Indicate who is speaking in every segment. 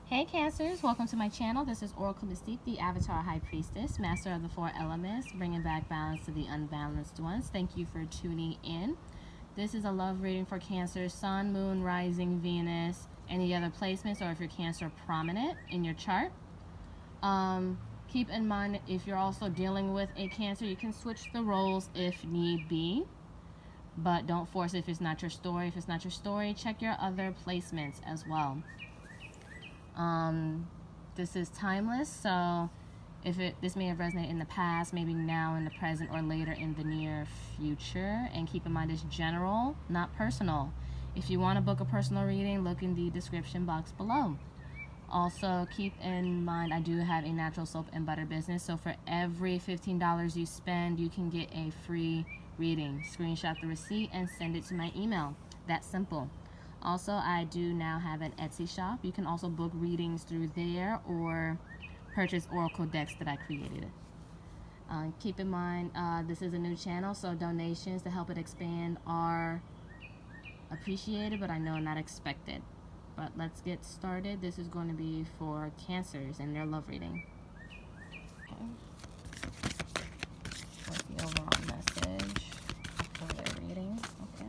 Speaker 1: Hey Cancers, welcome to my channel. This is Oracle Mystique, the Avatar High Priestess, Master of the Four Elements, bringing back balance to the unbalanced ones. Thank you for tuning in. This is a love reading for Cancer, Sun, Moon, Rising, Venus, any other placements, or if you're Cancer prominent in your chart. Keep in mind, if you're also dealing with a Cancer, you can switch the roles if need be, but don't force it if it's not your story. If it's not your story, check your other placements as well. This is timeless, so this may have resonated in the past, maybe now in the present, or later in the near future. And keep in mind, it's general, not personal. If you want to book a personal reading, look in the description box below. Also, keep in mind, I do have a natural soap and butter business, so for every $15 you spend, you can get a free reading. Screenshot the receipt and send it to my email. That's simple. Also, I do now have an Etsy shop. You can also book readings through there or purchase oracle decks that I created. Keep in mind, this is a new channel, so donations to help it expand are appreciated, but I know not expected. But let's get started. This is going to be for Cancers and their love reading. Okay. What's the overall message for their reading? Okay.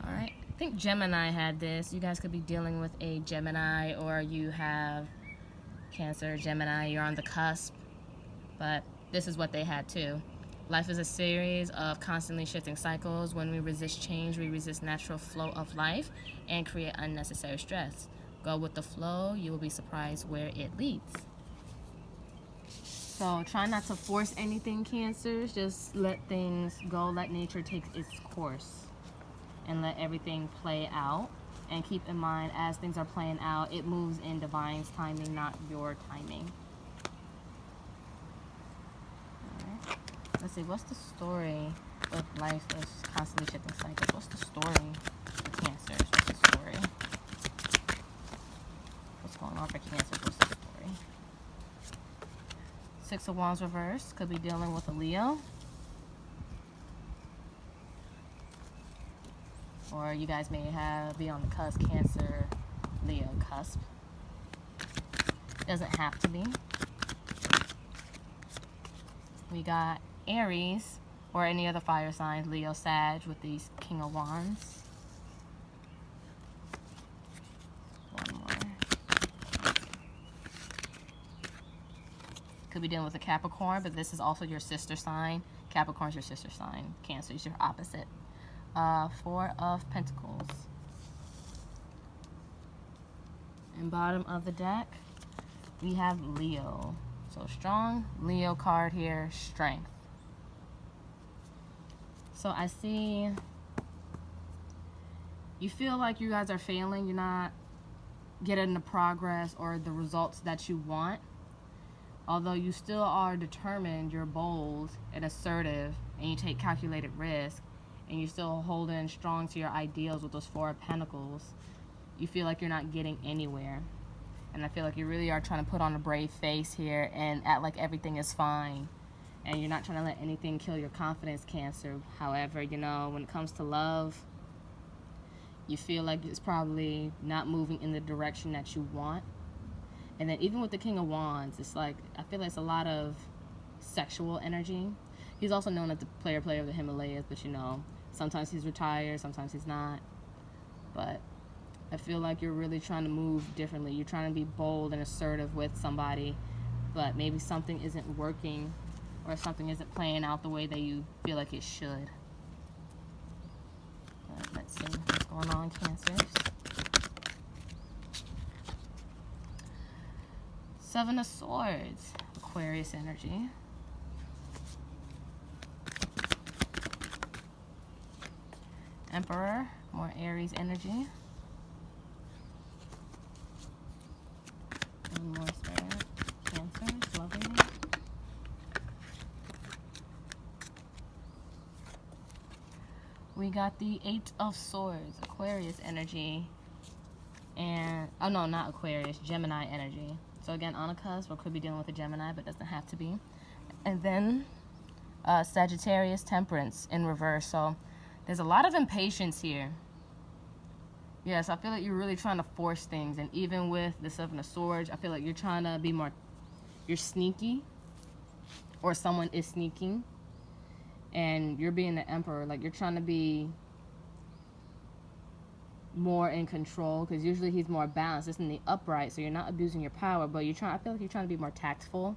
Speaker 1: Alright, I think Gemini had this. You guys could be dealing with a Gemini, or you have Cancer, Gemini, you're on the cusp. But this is what they had too. Life is a series of constantly shifting cycles. When we resist change, we resist natural flow of life and create unnecessary stress. Go with the flow, you will be surprised where it leads. So try not to force anything, Cancers. Just let things go, let nature take its course, and let everything play out. And keep in mind, as things are playing out, it moves in divine's timing, not your timing. Alright. Let's see, what's the story of life that's constantly shifting cycles? What's the story for Cancers? What's the story? What's going on for Cancers? What's the story? Six of Wands reversed. Could be dealing with a Leo. Or you guys may be on the cusp, Cancer, Leo cusp. Doesn't have to be. We got Aries, or any other fire signs, Leo, Sag, with these King of Wands. One more. Could be dealing with a Capricorn, but this is also your sister sign. Capricorn's your sister sign. Cancer is your opposite. Four of Pentacles. And bottom of the deck, we have Leo. So strong Leo card here, strength. So I see you feel like you guys are failing. You're not getting the progress or the results that you want. Although you still are determined, you're bold and assertive, and you take calculated risk, and you're still holding strong to your ideals with those Four of Pentacles, you feel like you're not getting anywhere. And I feel like you really are trying to put on a brave face here and act like everything is fine. And you're not trying to let anything kill your confidence, Cancer. However, you know, when it comes to love, you feel like it's probably not moving in the direction that you want. And then even with the King of Wands, it's like, I feel like it's a lot of sexual energy. He's also known as the player of the Himalayas, but you know, sometimes he's retired, sometimes he's not. But I feel like you're really trying to move differently. You're trying to be bold and assertive with somebody, but maybe something isn't working or something isn't playing out the way that you feel like it should. But let's see what's going on, Cancers. Seven of Swords, Aquarius energy. Emperor, more Aries energy. And more Spirit, Cancer, love reading. We got the Eight of Swords, Aquarius energy. And, oh no, not Aquarius, Gemini energy. So again, on a cusp, or could be dealing with a Gemini, but doesn't have to be. And then Sagittarius, Temperance in reverse. So there's a lot of impatience here. Yes, I feel like you're really trying to force things. And even with the Seven of Swords, I feel like you're trying to be more, you're sneaky, or someone is sneaking, and you're being the Emperor. Like, you're trying to be more in control, because usually he's more balanced. It's in the upright, so you're not abusing your power, but you're trying, I feel like you're trying to be more tactful.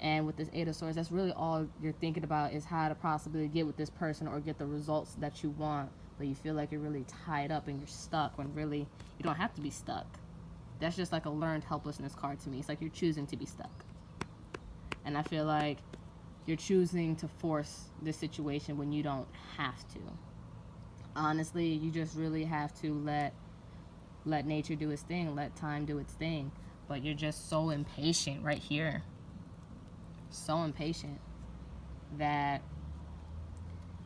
Speaker 1: And with this Eight of Swords, that's really all you're thinking about, is how to possibly get with this person or get the results that you want. But you feel like you're really tied up and you're stuck, when really you don't have to be stuck. That's just like a learned helplessness card to me. It's like you're choosing to be stuck. And I feel like you're choosing to force this situation when you don't have to. Honestly, you just really have to let nature do its thing, let time do its thing. But you're just so impatient right here. So impatient that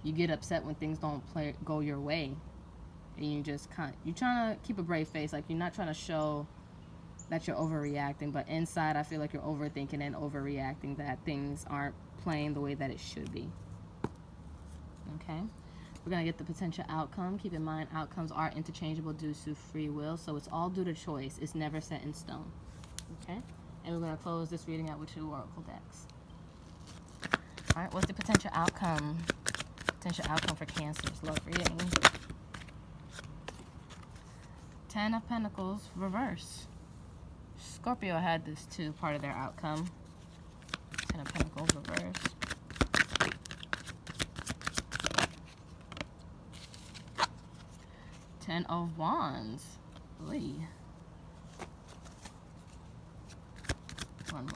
Speaker 1: you get upset when things don't go your way, and you're trying to keep a brave face. Like, you're not trying to show that you're overreacting, but inside I feel like you're overthinking and overreacting, that things aren't playing the way that it should be. Okay, we're gonna get the potential outcome. Keep in mind, outcomes are interchangeable due to free will, so it's all due to choice. It's never set in stone. Okay, and we're gonna close this reading out with 2 oracle decks. All right, what's the potential outcome? Potential outcome for Cancer's love reading. 10 of Pentacles, reverse. Scorpio had this too, part of their outcome. 10 of Pentacles, reverse. 10 of Wands. Oy. One more.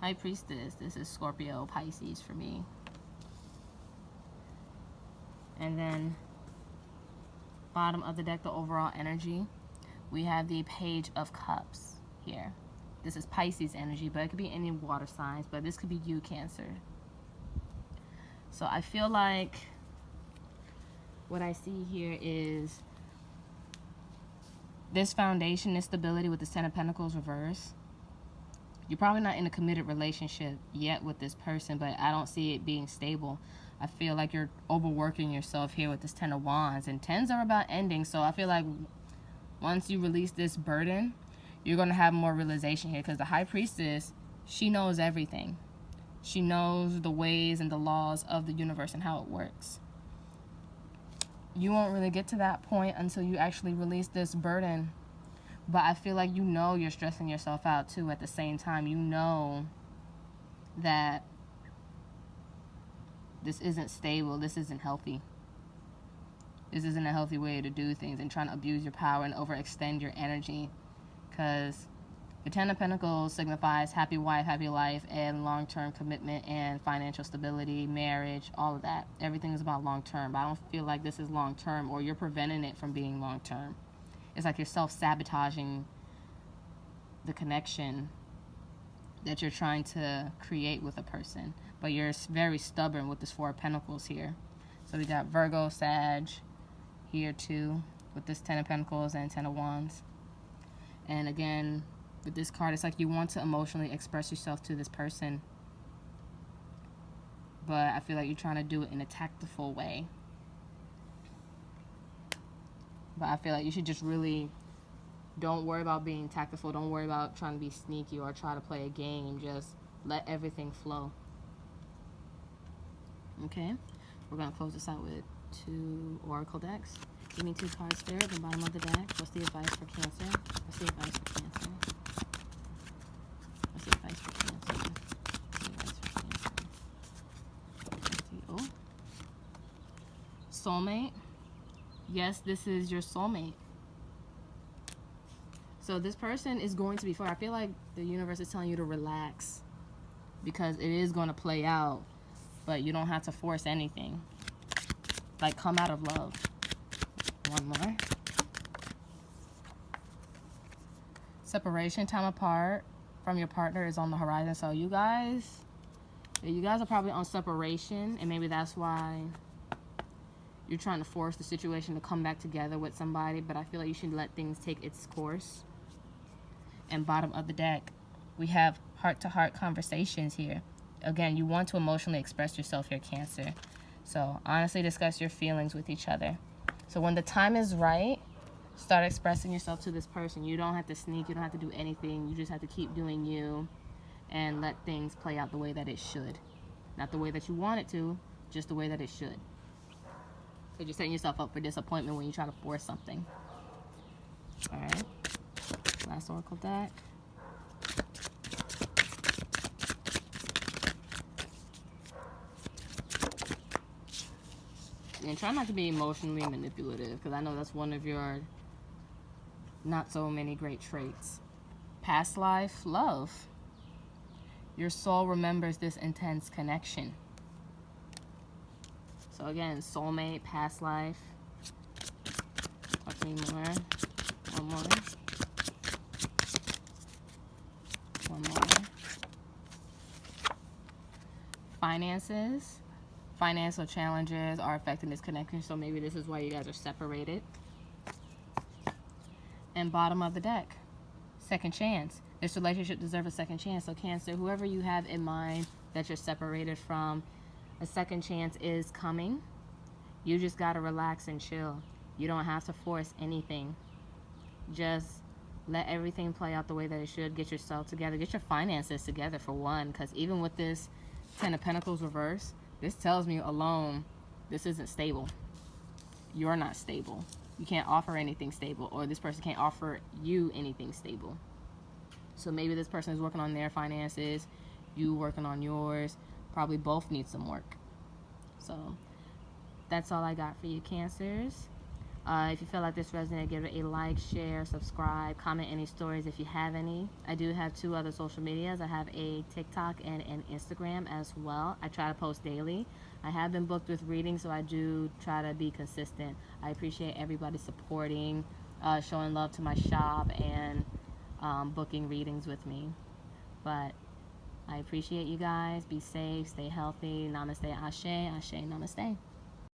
Speaker 1: High Priestess. This is Scorpio, Pisces for me. And then bottom of the deck, the overall energy, we have the Page of Cups here. This is Pisces energy, but it could be any water signs, but this could be you, Cancer. So I feel like what I see here is this foundation, this stability with the 10 of Pentacles reverse. You're probably not in a committed relationship yet with this person, but I don't see it being stable. I feel like you're overworking yourself here with this 10 of Wands, and 10s are about ending. So I feel like once you release this burden, you're going to have more realization here, because the High Priestess, she knows everything. She knows the ways and the laws of the universe and how it works. You won't really get to that point until you actually release this burden. But I feel like you know you're stressing yourself out too at the same time. You know that this isn't stable. This isn't healthy. This isn't a healthy way to do things, and trying to abuse your power and overextend your energy. Because the 10 of Pentacles signifies happy wife, happy life, and long-term commitment and financial stability, marriage, all of that. Everything is about long-term. But I don't feel like this is long-term, or you're preventing it from being long-term. It's like you're self-sabotaging the connection that you're trying to create with a person. But you're very stubborn with this 4 of Pentacles here. So we got Virgo, Sag here too, with this 10 of Pentacles and 10 of Wands. And again, with this card, it's like you want to emotionally express yourself to this person, but I feel like you're trying to do it in a tactful way. But I feel like you should just really don't worry about being tactful. Don't worry about trying to be sneaky or try to play a game. Just let everything flow. Okay, we're going to close this out with 2 oracle decks. Give me 2 cards, Spirit, the bottom of the deck. What's the advice for Cancer? What's the advice for Cancer? What's the advice for Cancer? What's the advice for Cancer? Oh. Soulmate. Yes, this is your soulmate. So this person is going to be far. I feel like the universe is telling you to relax, because it is going to play out, but you don't have to force anything. Like, come out of love. One more. Separation, time apart from your partner is on the horizon. So you guys are probably on separation, and maybe that's why you're trying to force the situation to come back together with somebody. But I feel like you should let things take its course. And bottom of the deck, we have heart-to-heart conversations here. Again, you want to emotionally express yourself here, Cancer. So honestly discuss your feelings with each other. So when the time is right, start expressing yourself to this person. You don't have to sneak. You don't have to do anything. You just have to keep doing you and let things play out the way that it should. Not the way that you want it to, just the way that it should. So you're setting yourself up for disappointment when you try to force something. All right. Last oracle deck. And try not to be emotionally manipulative, because I know that's one of your not so many great traits. Past life, love. Your soul remembers this intense connection. So again, soulmate, past life. Talk to me more. One more. One more. Finances. Financial challenges are affecting this connection, so maybe this is why you guys are separated. And bottom of the deck, second chance. This relationship deserves a second chance. So Cancer, whoever you have in mind that you're separated from, a second chance is coming. You just got to relax and chill. You don't have to force anything. Just let everything play out the way that it should. Get yourself together. Get your finances together, for one, because even with this Ten of Pentacles reverse, this tells me alone this isn't stable. You're not stable. You can't offer anything stable, or this person can't offer you anything stable. So maybe this person is working on their finances, you working on yours. Probably both need some work. So that's all I got for you, Cancers. If you feel like this resonated, give it a like, share, subscribe, comment any stories if you have any. I do have 2 other social medias. I have a TikTok and an Instagram as well. I try to post daily. I have been booked with readings, so I do try to be consistent. I appreciate everybody supporting, showing love to my shop, and booking readings with me. But I appreciate you guys. Be safe, stay healthy. Namaste, ashe, ashe, namaste.